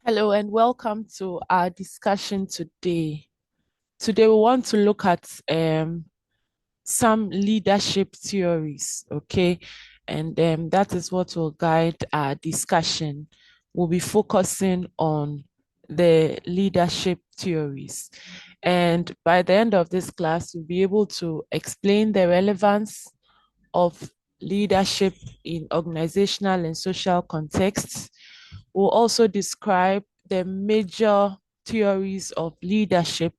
Hello and welcome to our discussion today. Today we want to look at some leadership theories, okay? And that is what will guide our discussion. We'll be focusing on the leadership theories. And by the end of this class, we'll be able to explain the relevance of leadership in organizational and social contexts. We'll also describe the major theories of leadership.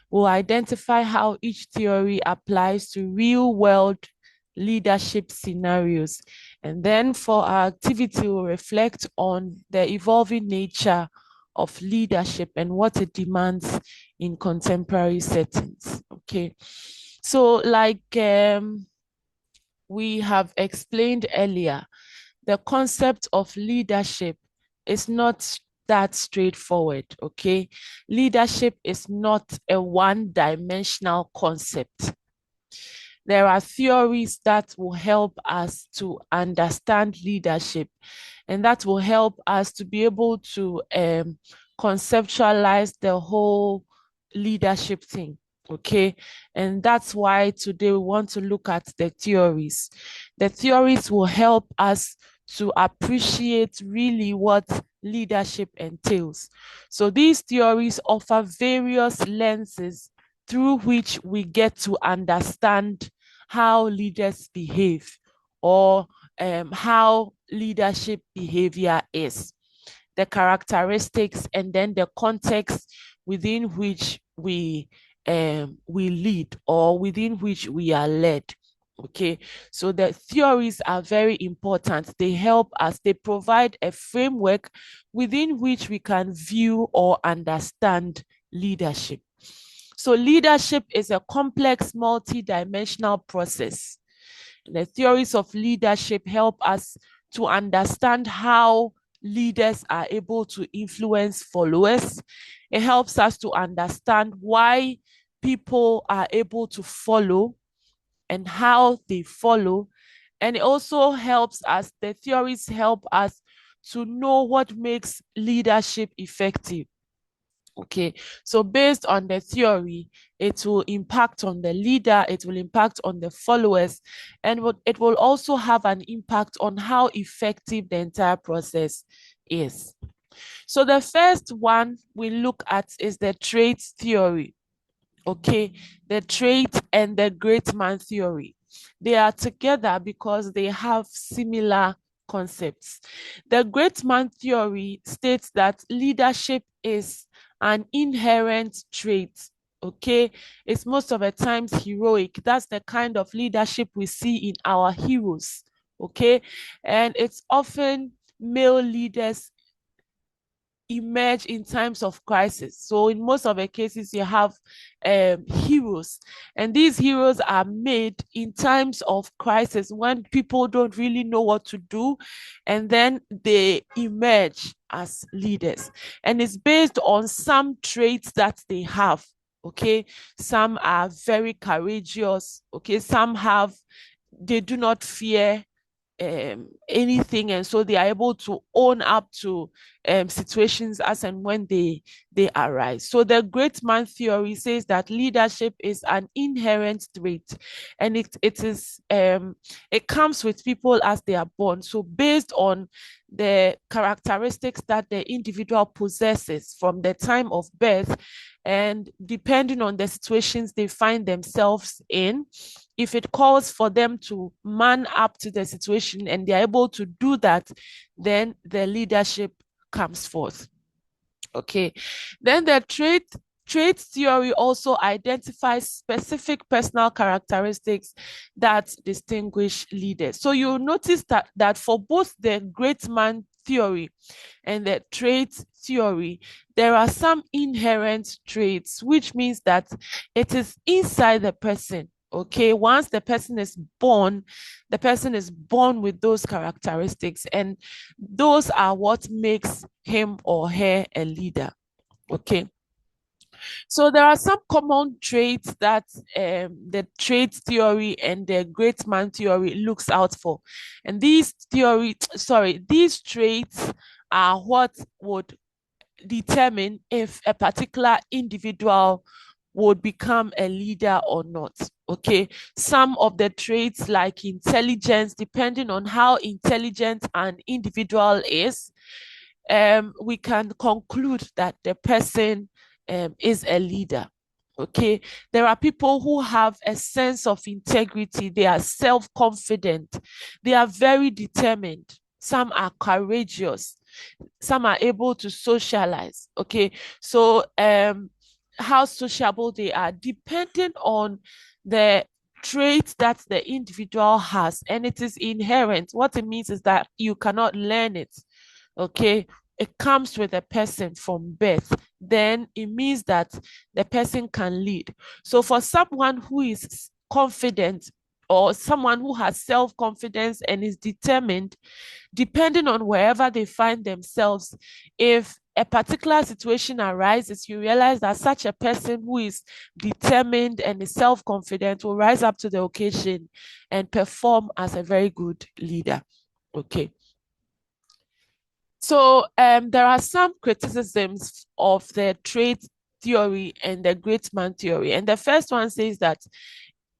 We'll identify how each theory applies to real world leadership scenarios. And then for our activity, we'll reflect on the evolving nature of leadership and what it demands in contemporary settings. Okay. So, like we have explained earlier, the concept of leadership is not that straightforward, okay? Leadership is not a one-dimensional concept. There are theories that will help us to understand leadership, and that will help us to be able to conceptualize the whole leadership thing. Okay, and that's why today we want to look at the theories. The theories will help us to appreciate really what leadership entails. So these theories offer various lenses through which we get to understand how leaders behave, or how leadership behavior is, the characteristics, and then the context within which we lead, or within which we are led. Okay, so the theories are very important. They help us, they provide a framework within which we can view or understand leadership. So leadership is a complex, multi-dimensional process. The theories of leadership help us to understand how leaders are able to influence followers. It helps us to understand why people are able to follow and how they follow. And it also helps us, the theories help us to know what makes leadership effective. Okay, so based on the theory, it will impact on the leader, it will impact on the followers, and it will also have an impact on how effective the entire process is. So the first one we look at is the trait theory. Okay, the trait and the great man theory. They are together because they have similar concepts. The great man theory states that leadership is an inherent trait. Okay, it's most of the times heroic. That's the kind of leadership we see in our heroes. Okay, and it's often male leaders emerge in times of crisis. So in most of the cases, you have heroes, and these heroes are made in times of crisis when people don't really know what to do, and then they emerge as leaders. And it's based on some traits that they have. Okay, some are very courageous. Okay, some have, they do not fear anything, and so they are able to own up to situations as and when they arise. So the great man theory says that leadership is an inherent trait, and it comes with people as they are born. So based on the characteristics that the individual possesses from the time of birth, and depending on the situations they find themselves in, if it calls for them to man up to the situation and they're able to do that, then the leadership comes forth. Okay, then the trait theory also identifies specific personal characteristics that distinguish leaders. So you'll notice that for both the great man theory and the trait theory, there are some inherent traits, which means that it is inside the person. Okay, once the person is born with those characteristics, and those are what makes him or her a leader. Okay, so there are some common traits that the trait theory and the great man theory looks out for, and these traits are what would determine if a particular individual would become a leader or not. Okay, some of the traits like intelligence, depending on how intelligent an individual is, we can conclude that the person is a leader. Okay, there are people who have a sense of integrity, they are self-confident, they are very determined, some are courageous, some are able to socialize. Okay, so how sociable they are depending on the trait that the individual has, and it is inherent. What it means is that you cannot learn it. Okay, it comes with a person from birth, then it means that the person can lead. So for someone who is confident, or someone who has self-confidence and is determined, depending on wherever they find themselves, if a particular situation arises, you realize that such a person who is determined and is self-confident will rise up to the occasion and perform as a very good leader. Okay. So there are some criticisms of the trait theory and the great man theory. And the first one says that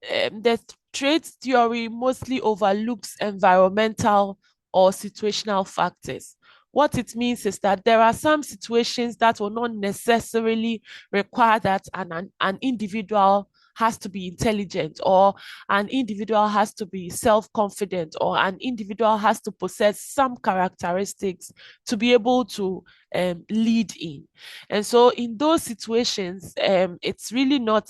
the trait theory mostly overlooks environmental or situational factors. What it means is that there are some situations that will not necessarily require that an individual has to be intelligent, or an individual has to be self-confident, or an individual has to possess some characteristics to be able to lead in. And so in those situations, it's really not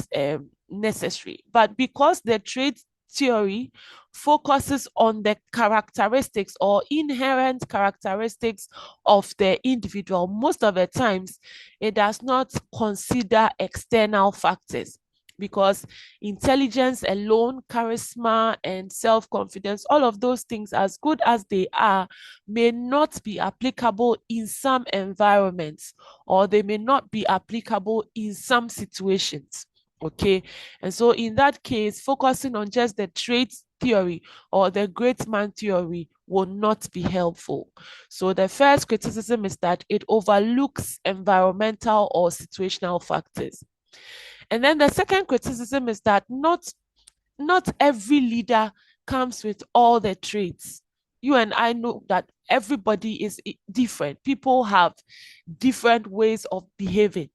necessary. But because the trait theory focuses on the characteristics or inherent characteristics of the individual, most of the times it does not consider external factors, because intelligence alone, charisma and self-confidence, all of those things, as good as they are, may not be applicable in some environments, or they may not be applicable in some situations. Okay, and so in that case, focusing on just the trait theory or the great man theory will not be helpful. So the first criticism is that it overlooks environmental or situational factors. And then the second criticism is that not every leader comes with all the traits. You and I know that everybody is different. People have different ways of behaving.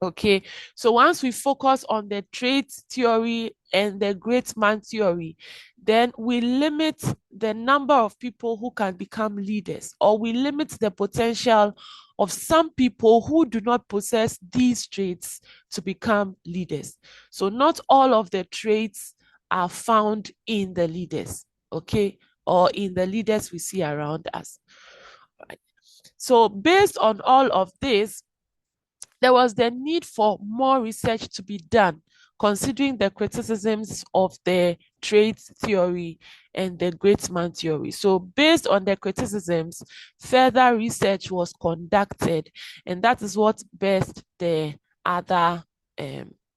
Okay, so once we focus on the trait theory and the great man theory, then we limit the number of people who can become leaders, or we limit the potential of some people who do not possess these traits to become leaders. So not all of the traits are found in the leaders, okay, or in the leaders we see around us. Right. So based on all of this, there was the need for more research to be done, considering the criticisms of the trait theory and the great man theory. So based on the criticisms, further research was conducted, and that is what birthed the other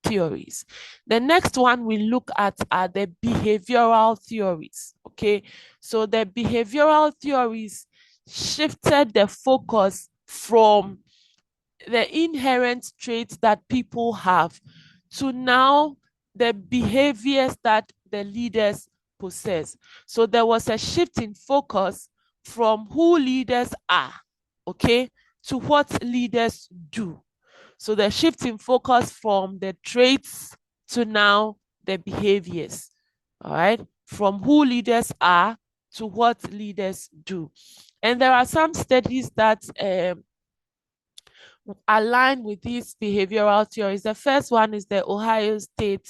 theories. The next one we look at are the behavioral theories. Okay, so the behavioral theories shifted the focus from the inherent traits that people have to now the behaviors that the leaders possess. So there was a shift in focus from who leaders are, okay, to what leaders do. So the shift in focus from the traits to now the behaviors, all right, from who leaders are to what leaders do. And there are some studies that align with these behavioral theories. The first one is the Ohio State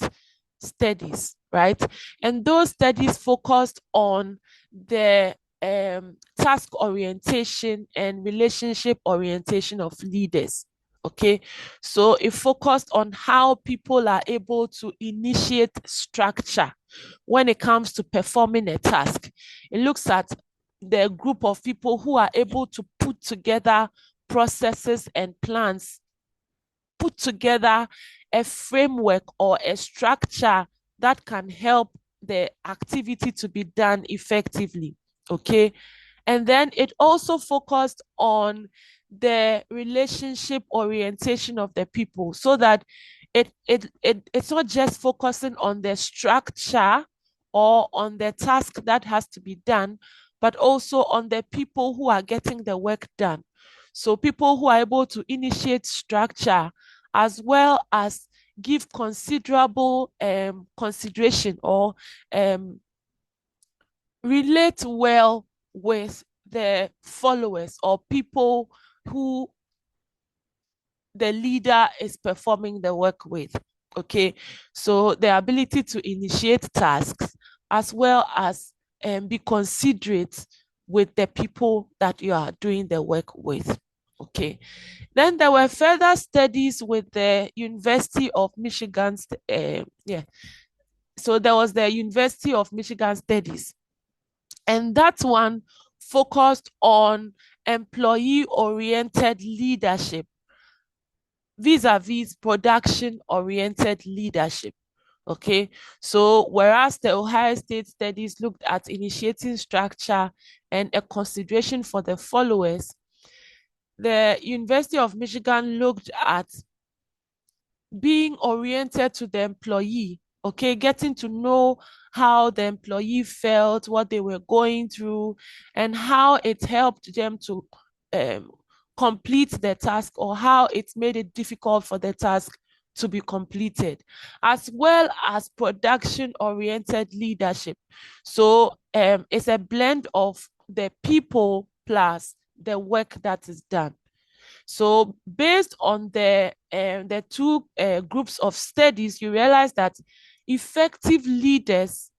studies, right? And those studies focused on the task orientation and relationship orientation of leaders. Okay, so it focused on how people are able to initiate structure when it comes to performing a task. It looks at the group of people who are able to put together processes and plans, put together a framework or a structure that can help the activity to be done effectively. Okay. And then it also focused on the relationship orientation of the people, so that it's not just focusing on the structure or on the task that has to be done, but also on the people who are getting the work done. So people who are able to initiate structure, as well as give considerable consideration, or relate well with the followers or people who the leader is performing the work with. Okay, so the ability to initiate tasks, as well as be considerate with the people that you are doing the work with. Okay, then there were further studies with the University of Michigan. So there was the University of Michigan studies, and that one focused on employee-oriented leadership vis-a-vis production-oriented leadership. Okay, so whereas the Ohio State studies looked at initiating structure and a consideration for the followers, the University of Michigan looked at being oriented to the employee, okay, getting to know how the employee felt, what they were going through, and how it helped them to um, complete the task, or how it made it difficult for the task to be completed, as well as production oriented leadership. So it's a blend of the people plus the work that is done. So based on the two groups of studies, you realize that effective leaders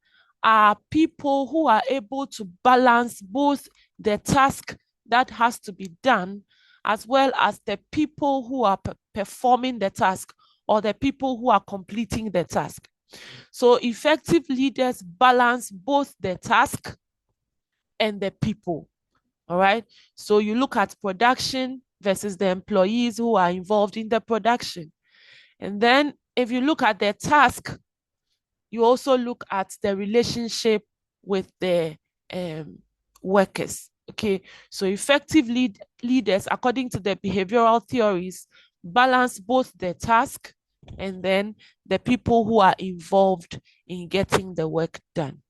are people who are able to balance both the task that has to be done, as well as the people who are performing the task, or the people who are completing the task. So effective leaders balance both the task and the people. All right. So you look at production versus the employees who are involved in the production. And then if you look at the task, you also look at the relationship with the workers. Okay. So effective leaders, according to the behavioral theories, balance both the task and then the people who are involved in getting the work done.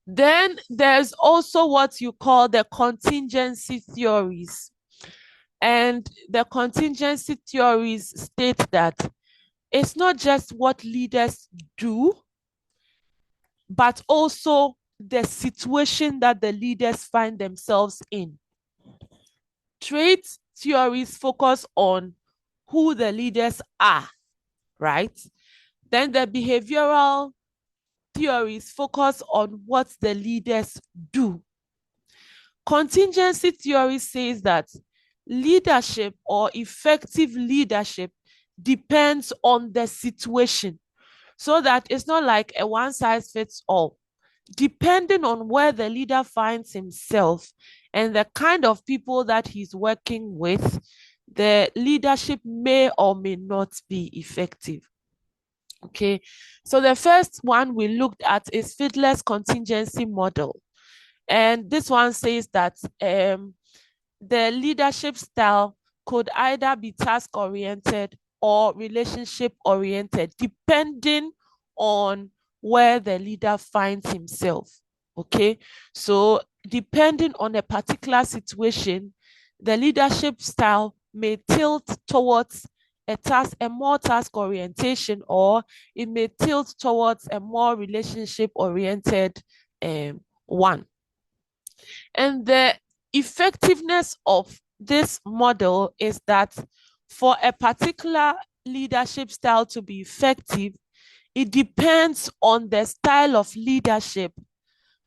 Then there's also what you call the contingency theories. And the contingency theories state that it's not just what leaders do, but also the situation that the leaders find themselves in. Trait theories focus on who the leaders are, right? Then the behavioral theories focus on what the leaders do. Contingency theory says that leadership, or effective leadership, depends on the situation, so that it's not like a one size fits all. Depending on where the leader finds himself and the kind of people that he's working with, the leadership may or may not be effective. Okay, so the first one we looked at is Fiedler's contingency model. And this one says that the leadership style could either be task oriented or relationship oriented, depending on where the leader finds himself. Okay, so depending on a particular situation, the leadership style may tilt towards a more task orientation, or it may tilt towards a more relationship oriented one. And the effectiveness of this model is that for a particular leadership style to be effective, it depends on the style of leadership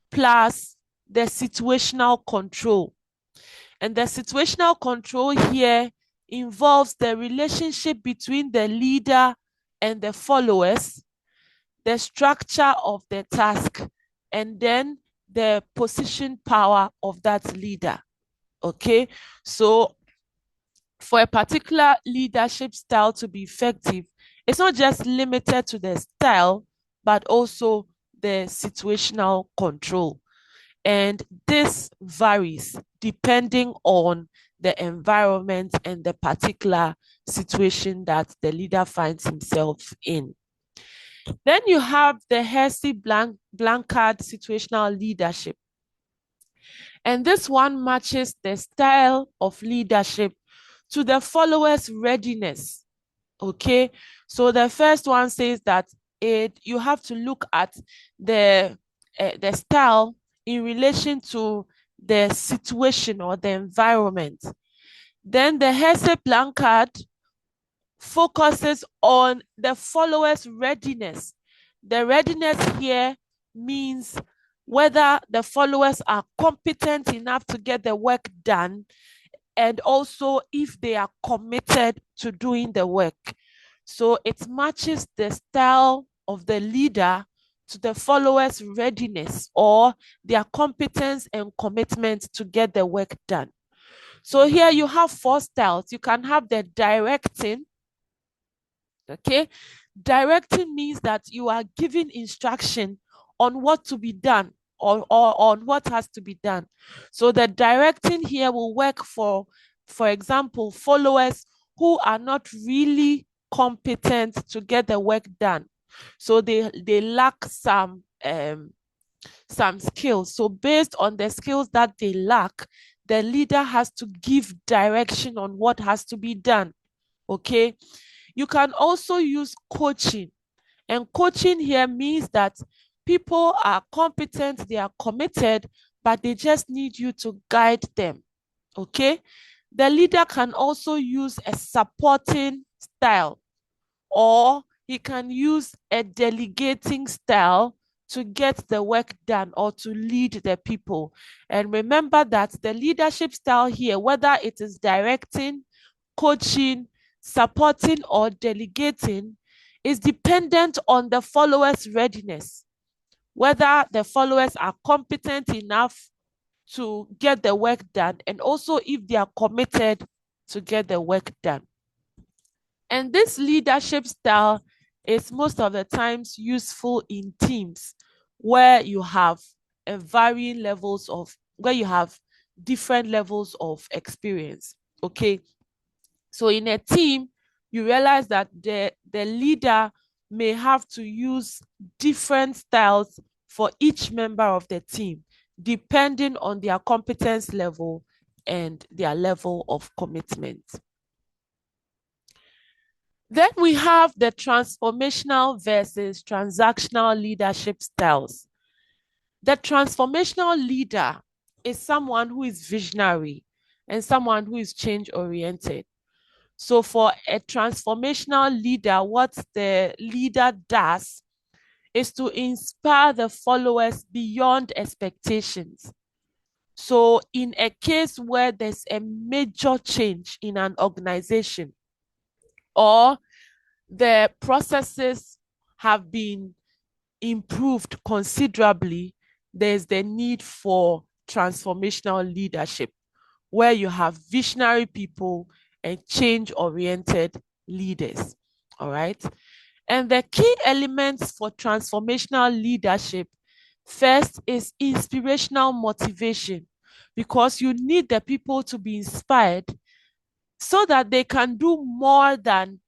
plus the situational control. And the situational control here involves the relationship between the leader and the followers, the structure of the task, and then the position power of that leader. Okay, so for a particular leadership style to be effective, it's not just limited to the style, but also the situational control. And this varies depending on the environment and the particular situation that the leader finds himself in. Then you have the Hersey-Blanchard situational leadership. And this one matches the style of leadership to the followers' readiness. Okay, so the first one says that you have to look at the style in relation to the situation or the environment. Then the Hersey-Blanchard focuses on the followers' readiness. The readiness here means whether the followers are competent enough to get the work done, and also if they are committed to doing the work. So it matches the style of the leader to the followers' readiness or their competence and commitment to get the work done. So here you have 4 styles. You can have the directing. Okay, directing means that you are giving instruction on what to be done or on what has to be done. So the directing here will work for example, followers who are not really competent to get the work done. So they lack some skills. So based on the skills that they lack, the leader has to give direction on what has to be done. Okay, you can also use coaching. And coaching here means that people are competent, they are committed, but they just need you to guide them. Okay? The leader can also use a supporting style, or he can use a delegating style to get the work done or to lead the people. And remember that the leadership style here, whether it is directing, coaching, supporting, or delegating, is dependent on the followers' readiness, whether the followers are competent enough to get the work done, and also if they are committed to get the work done. And this leadership style is most of the times useful in teams where you have varying levels of, where you have different levels of experience. Okay, so in a team, you realize that the leader may have to use different styles for each member of the team, depending on their competence level and their level of commitment. Then we have the transformational versus transactional leadership styles. The transformational leader is someone who is visionary and someone who is change-oriented. So for a transformational leader, what the leader does is to inspire the followers beyond expectations. So in a case where there's a major change in an organization, or the processes have been improved considerably, there's the need for transformational leadership, where you have visionary people and change-oriented leaders. All right. And the key elements for transformational leadership, first is inspirational motivation, because you need the people to be inspired so that they can do more than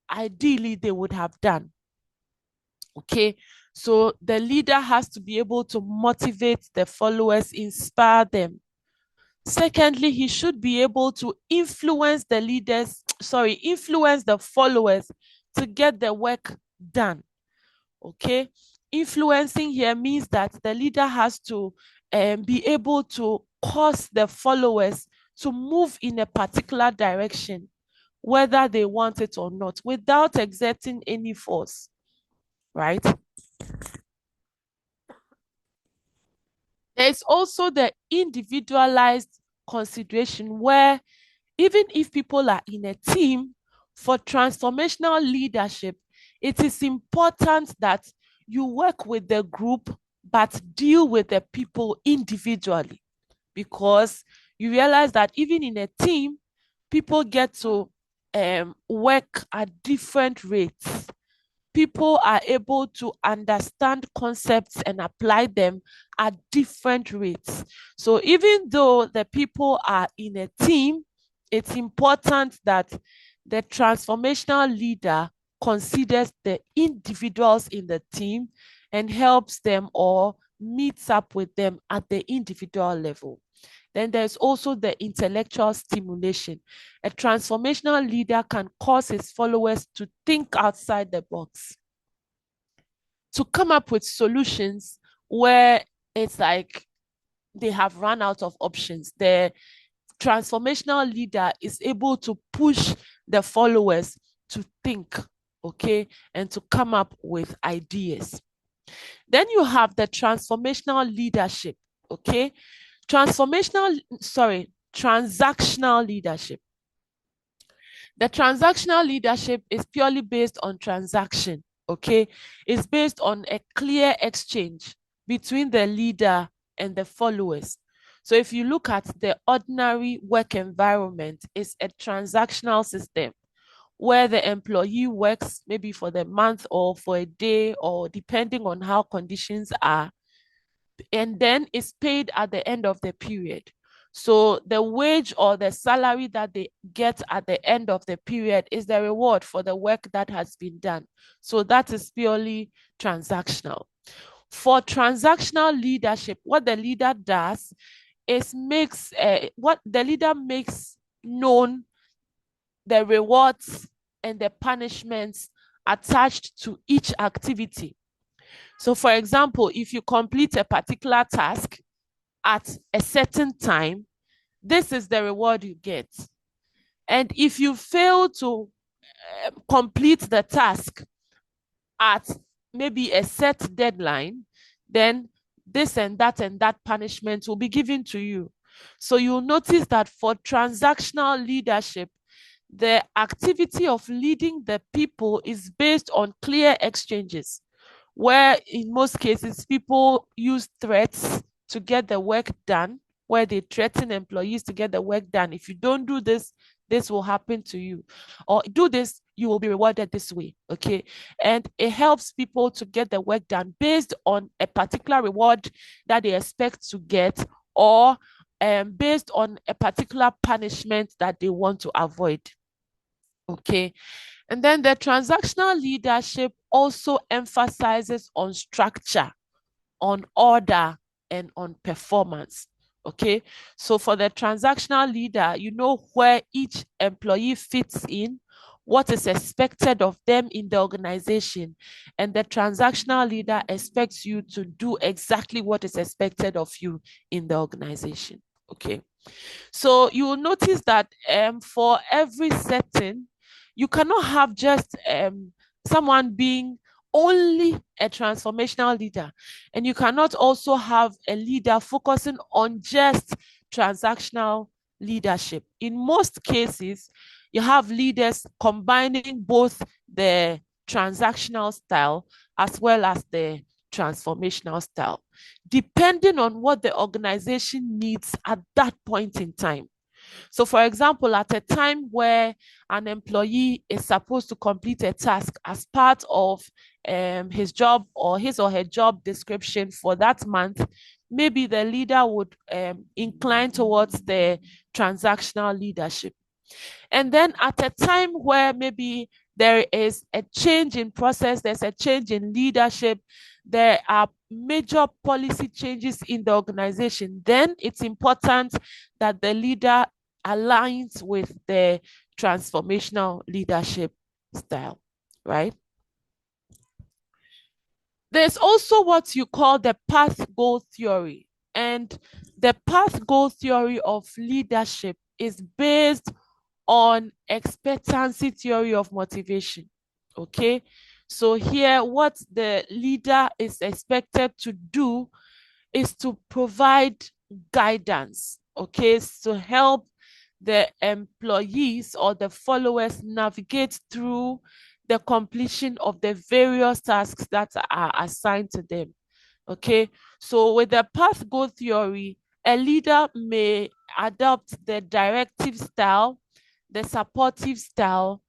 ideally they would have done. Okay, so the leader has to be able to motivate the followers, inspire them. Secondly, he should be able to influence the followers to get the work done. Okay, influencing here means that the leader has to be able to cause the followers to move in a particular direction, whether they want it or not, without exerting any force, right? There is also the individualized consideration, where even if people are in a team, for transformational leadership, it is important that you work with the group but deal with the people individually, because you realize that even in a team, people get to work at different rates. People are able to understand concepts and apply them at different rates. So even though the people are in a team, it's important that the transformational leader considers the individuals in the team and helps them or meets up with them at the individual level. Then there's also the intellectual stimulation. A transformational leader can cause his followers to think outside the box, to come up with solutions where it's like they have run out of options. The transformational leader is able to push the followers to think, okay, and to come up with ideas. Then you have the transformational leadership, okay? Transactional leadership. The transactional leadership is purely based on transaction, okay? It's based on a clear exchange between the leader and the followers. So if you look at the ordinary work environment, it's a transactional system where the employee works maybe for the month or for a day or depending on how conditions are, and then is paid at the end of the period. So the wage or the salary that they get at the end of the period is the reward for the work that has been done. So that is purely transactional. For transactional leadership, what the leader does is makes known the rewards and the punishments attached to each activity. So for example, if you complete a particular task at a certain time, this is the reward you get. And if you fail to complete the task at maybe a set deadline, then this and that punishment will be given to you. So you'll notice that for transactional leadership, the activity of leading the people is based on clear exchanges, where in most cases people use threats to get the work done, where they threaten employees to get the work done. If you don't do this, this will happen to you, or do this, you will be rewarded this way, okay? And it helps people to get the work done based on a particular reward that they expect to get, or based on a particular punishment that they want to avoid, okay? And then the transactional leadership also emphasizes on structure, on order, and on performance. Okay. So for the transactional leader, you know where each employee fits in, what is expected of them in the organization. And the transactional leader expects you to do exactly what is expected of you in the organization. Okay. So you will notice that for every setting, you cannot have just someone being only a transformational leader, and you cannot also have a leader focusing on just transactional leadership. In most cases, you have leaders combining both the transactional style as well as the transformational style, depending on what the organization needs at that point in time. So, for example, at a time where an employee is supposed to complete a task as part of his job or his or her job description for that month, maybe the leader would incline towards the transactional leadership. And then at a time where maybe there is a change in process, there's a change in leadership, there are major policy changes in the organization, then it's important that the leader aligns with the transformational leadership style, right? There's also what you call the path goal theory. And the path goal theory of leadership is based on expectancy theory of motivation. Okay. So here, what the leader is expected to do is to provide guidance, okay, to help the employees or the followers navigate through the completion of the various tasks that are assigned to them. Okay, so with the path goal theory, a leader may adopt the directive style, the supportive style,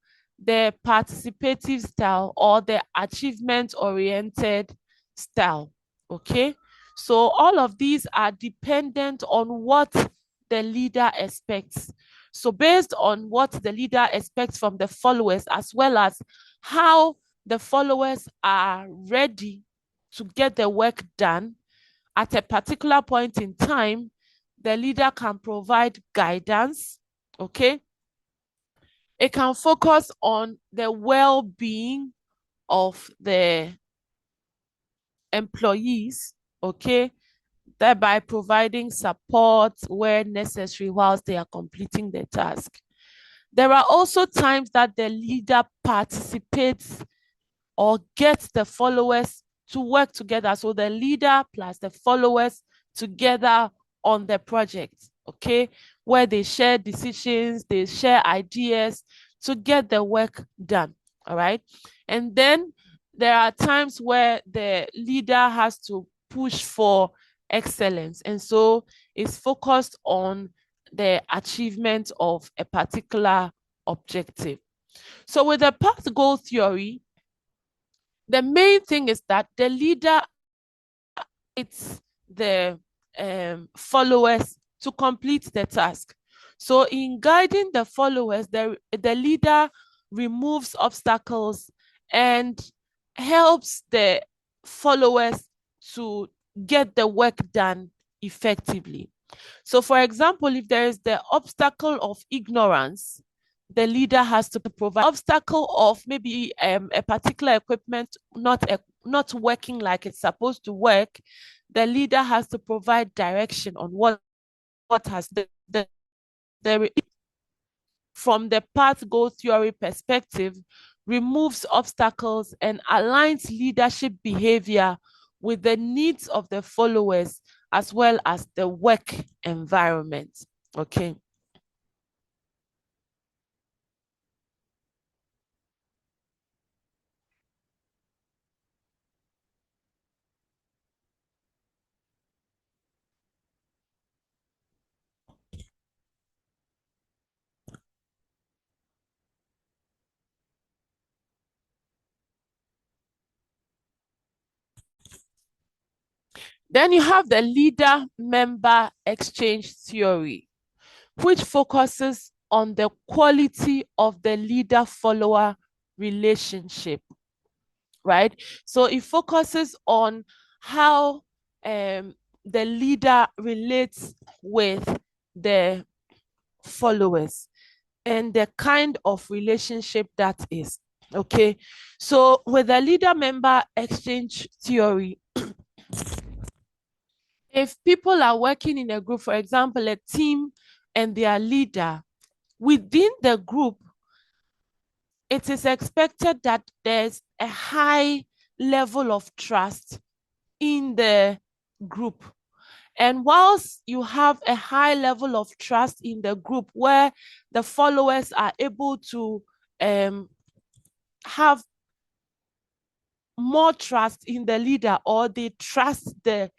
the participative style, or the achievement oriented style. Okay, so all of these are dependent on what the leader expects. So based on what the leader expects from the followers, as well as how the followers are ready to get the work done at a particular point in time, the leader can provide guidance, okay? It can focus on the well-being of the employees, okay? Thereby providing support where necessary whilst they are completing the task. There are also times that the leader participates or gets the followers to work together. So the leader plus the followers together on the project, okay, where they share decisions, they share ideas to get the work done. All right. And then there are times where the leader has to push for excellence. And so it's focused on the achievement of a particular objective. So with the path goal theory, the main thing is that the leader, it's the followers to complete the task. So in guiding the followers, the leader removes obstacles and helps the followers to get the work done effectively. So for example, if there is the obstacle of ignorance, the leader has to provide obstacle of maybe a particular equipment not working like it's supposed to work. The leader has to provide direction on what has the from the path goal theory perspective, removes obstacles and aligns leadership behavior with the needs of the followers as well as the work environment. Okay. Then you have the leader member exchange theory, which focuses on the quality of the leader follower relationship, right? So it focuses on how the leader relates with the followers and the kind of relationship that is. Okay, so with the leader member exchange theory, if people are working in a group, for example, a team and their leader, within the group, it is expected that there's a high level of trust in the group. And whilst you have a high level of trust in the group where the followers are able to have more trust in the leader, or they trust the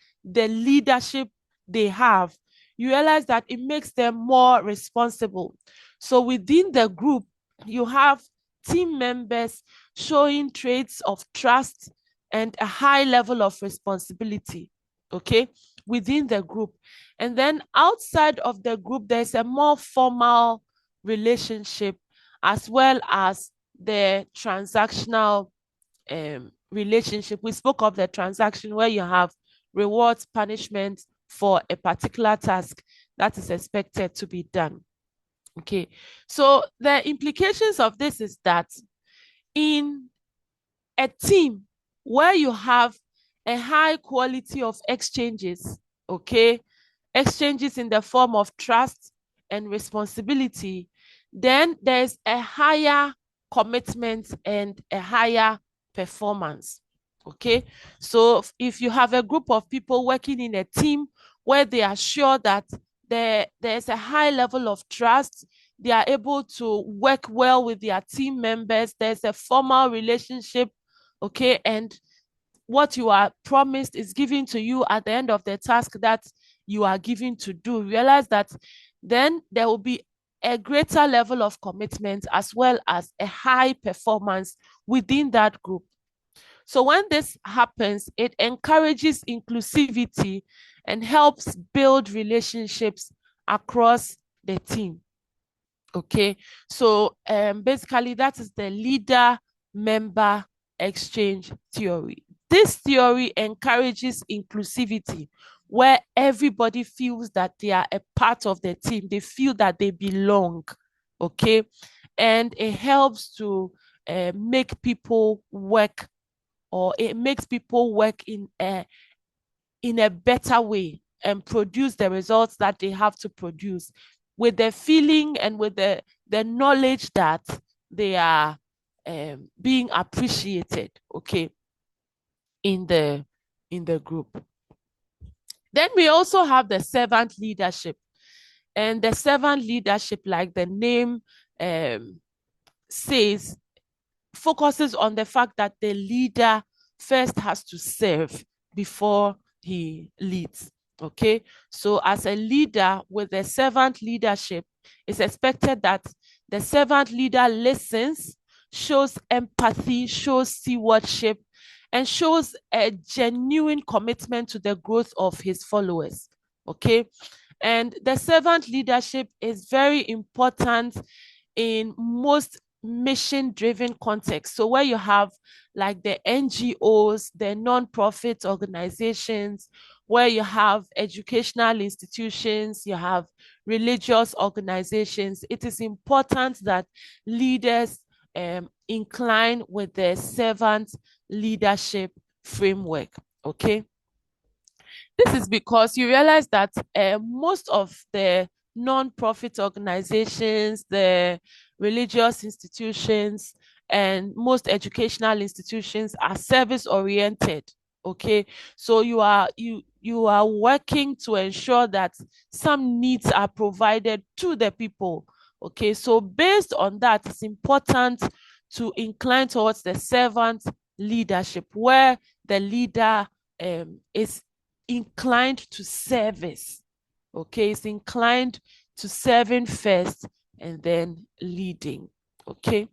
leadership they have, you realize that it makes them more responsible. So within the group, you have team members showing traits of trust and a high level of responsibility, okay, within the group. And then outside of the group, there's a more formal relationship as well as the transactional relationship. We spoke of the transaction where you have rewards, punishment for a particular task that is expected to be done. Okay, so the implications of this is that in a team where you have a high quality of exchanges, okay, exchanges in the form of trust and responsibility, then there's a higher commitment and a higher performance. Okay, so if you have a group of people working in a team where they are sure that there's a high level of trust, they are able to work well with their team members, there's a formal relationship, okay, and what you are promised is given to you at the end of the task that you are given to do, realize that then there will be a greater level of commitment as well as a high performance within that group. So when this happens, it encourages inclusivity and helps build relationships across the team. Okay, so basically that is the leader-member exchange theory. This theory encourages inclusivity, where everybody feels that they are a part of the team. They feel that they belong. Okay, and it helps to make people work, or it makes people work in a better way and produce the results that they have to produce with the feeling and with the knowledge that they are being appreciated, okay, in the group. Then we also have the servant leadership. And the servant leadership, like the name says, focuses on the fact that the leader first has to serve before he leads. Okay, so as a leader with a servant leadership, it's expected that the servant leader listens, shows empathy, shows stewardship, and shows a genuine commitment to the growth of his followers. Okay, and the servant leadership is very important in most mission driven contexts. So, where you have like the NGOs, the non-profit organizations, where you have educational institutions, you have religious organizations, it is important that leaders incline with the servant leadership framework. Okay. This is because you realize that most of the non-profit organizations, the religious institutions, and most educational institutions are service oriented. Okay, so you are working to ensure that some needs are provided to the people. Okay, so based on that, it's important to incline towards the servant leadership, where the leader is inclined to service. Okay, it's inclined to serving first and then leading. Okay.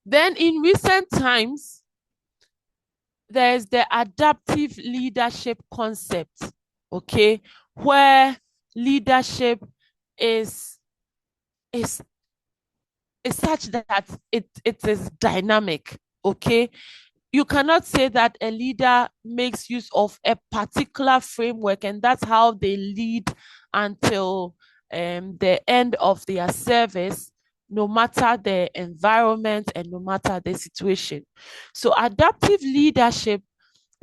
Then in recent times, there's the adaptive leadership concept. Okay, where leadership is is is such that it is dynamic. Okay, you cannot say that a leader makes use of a particular framework and that's how they lead until the end of their service, no matter the environment and no matter the situation. So, adaptive leadership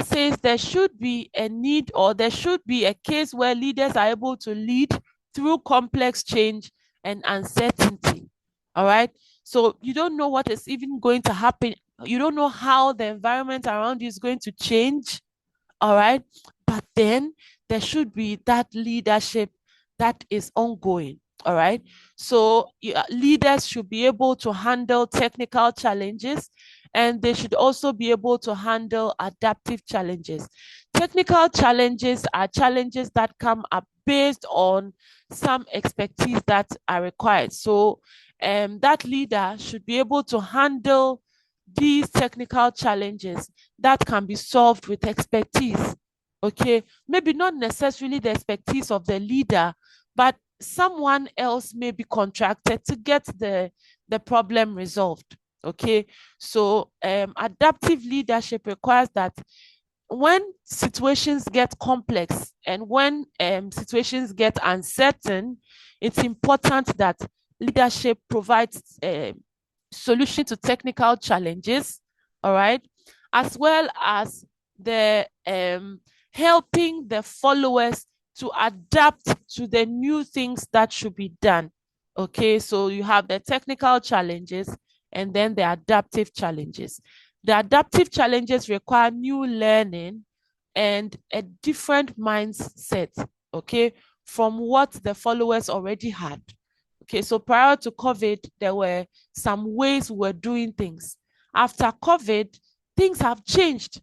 says there should be a need, or there should be a case where leaders are able to lead through complex change and uncertainty. All right. So you don't know what is even going to happen. You don't know how the environment around you is going to change. All right. But then there should be that leadership that is ongoing. All right. So leaders should be able to handle technical challenges, and they should also be able to handle adaptive challenges. Technical challenges are challenges that come up based on some expertise that are required. So that leader should be able to handle these technical challenges that can be solved with expertise. Okay, maybe not necessarily the expertise of the leader, but someone else may be contracted to get the problem resolved. Okay, so adaptive leadership requires that when situations get complex and when situations get uncertain, it's important that leadership provides solution to technical challenges, all right, as well as the helping the followers to adapt to the new things that should be done. Okay, so you have the technical challenges and then the adaptive challenges. The adaptive challenges require new learning and a different mindset, okay, from what the followers already had. Okay, so prior to COVID, there were some ways we were doing things. After COVID, things have changed.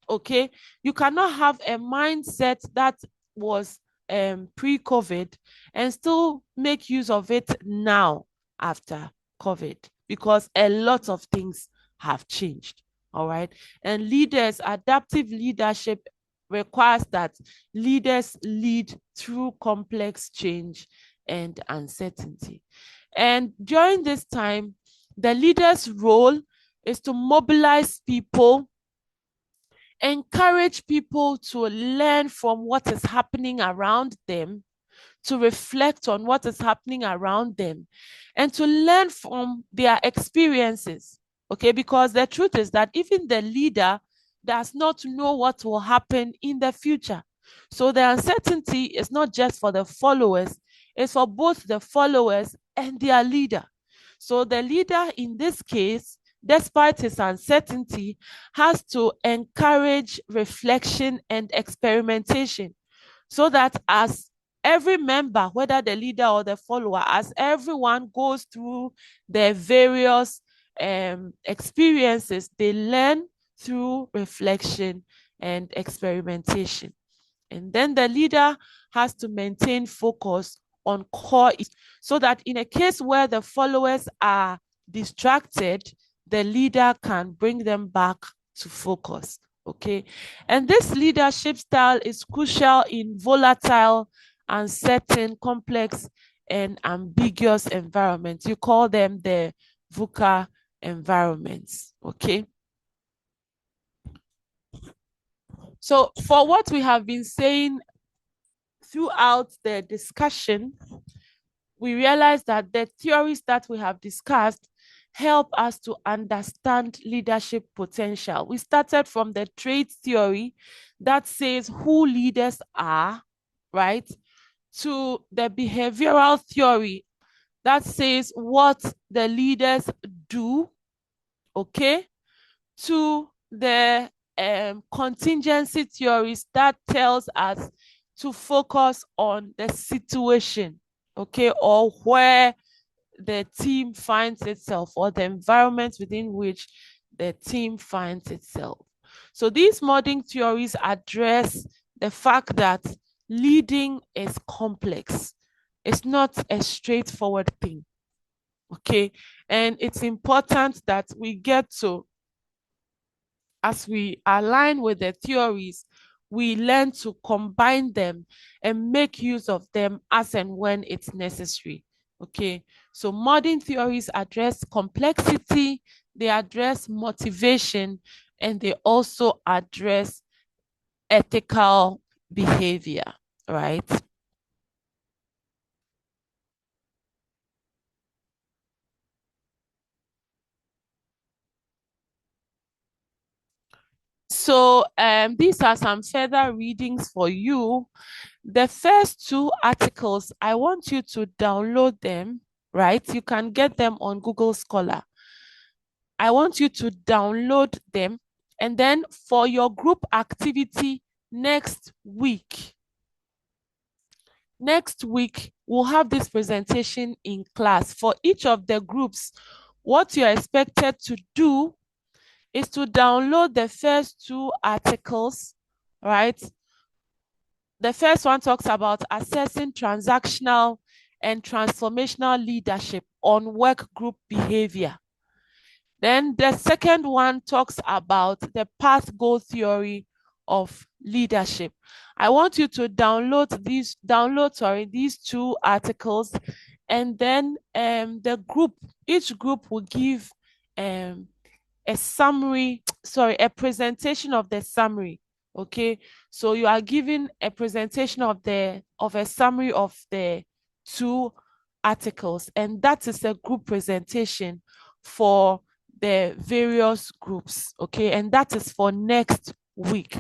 Okay, you cannot have a mindset that was pre-COVID and still make use of it now after COVID, because a lot of things have changed. All right, and leaders, adaptive leadership requires that leaders lead through complex change and uncertainty. And during this time, the leader's role is to mobilize people, encourage people to learn from what is happening around them, to reflect on what is happening around them, and to learn from their experiences. Okay, because the truth is that even the leader does not know what will happen in the future. So the uncertainty is not just for the followers, it's for both the followers and their leader. So the leader in this case, despite his uncertainty, has to encourage reflection and experimentation, so that as every member, whether the leader or the follower, as everyone goes through their various experiences, they learn through reflection and experimentation. And then the leader has to maintain focus on core issues, so that in a case where the followers are distracted, the leader can bring them back to focus. Okay. And this leadership style is crucial in volatile, uncertain, complex, and ambiguous environments. You call them the VUCA environments. Okay. So for what we have been saying throughout the discussion, we realize that the theories that we have discussed help us to understand leadership potential. We started from the trait theory that says who leaders are, right, to the behavioral theory that says what the leaders do, okay, to the contingency theories that tells us to focus on the situation, okay, or where the team finds itself, or the environment within which the team finds itself. So these modern theories address the fact that leading is complex. It's not a straightforward thing, okay? And it's important that we get to, as we align with the theories, we learn to combine them and make use of them as and when it's necessary. Okay, so modern theories address complexity, they address motivation, and they also address ethical behavior, right? So these are some further readings for you. The first two articles, I want you to download them, right? You can get them on Google Scholar. I want you to download them, and then for your group activity next week, we'll have this presentation in class. For each of the groups, what you're expected to do is to download the first two articles, right? The first one talks about assessing transactional and transformational leadership on work group behavior. Then the second one talks about the path goal theory of leadership. I want you to download these two articles, and then each group will give a summary, a presentation of the summary. Okay, so you are given a presentation of a summary of the two articles, and that is a group presentation for the various groups. Okay, and that is for next week.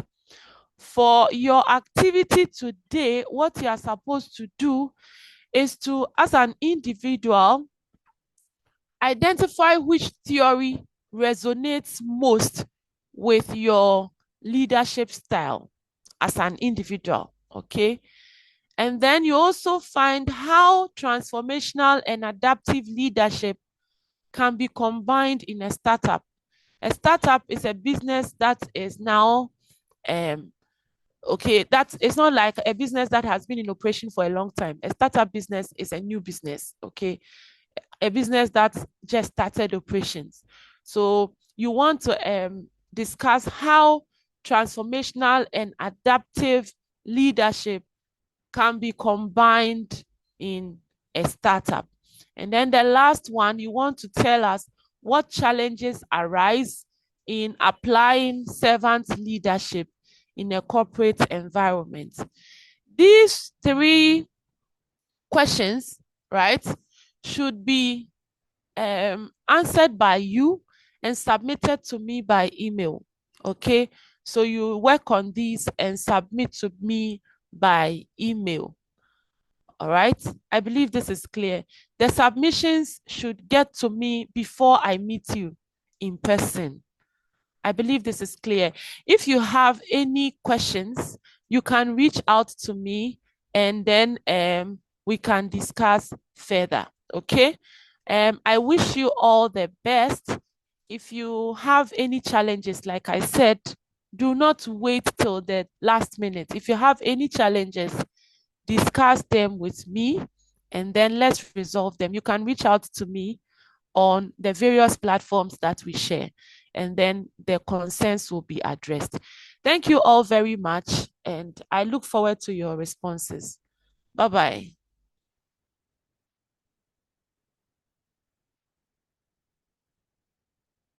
For your activity today, what you are supposed to do is to, as an individual, identify which theory resonates most with your leadership style as an individual, okay? And then you also find how transformational and adaptive leadership can be combined in a startup. A startup is a business that is now, it's not like a business that has been in operation for a long time. A startup business is a new business, okay? A business that just started operations. So you want to discuss how transformational and adaptive leadership can be combined in a startup. And then the last one, you want to tell us what challenges arise in applying servant leadership in a corporate environment. These three questions, right, should be answered by you and submitted to me by email. Okay, so you work on these and submit to me by email. All right, I believe this is clear. The submissions should get to me before I meet you in person. I believe this is clear. If you have any questions, you can reach out to me and then we can discuss further. Okay. I wish you all the best. If you have any challenges, like I said, do not wait till the last minute. If you have any challenges, discuss them with me and then let's resolve them. You can reach out to me on the various platforms that we share, and then the concerns will be addressed. Thank you all very much, and I look forward to your responses. Bye-bye.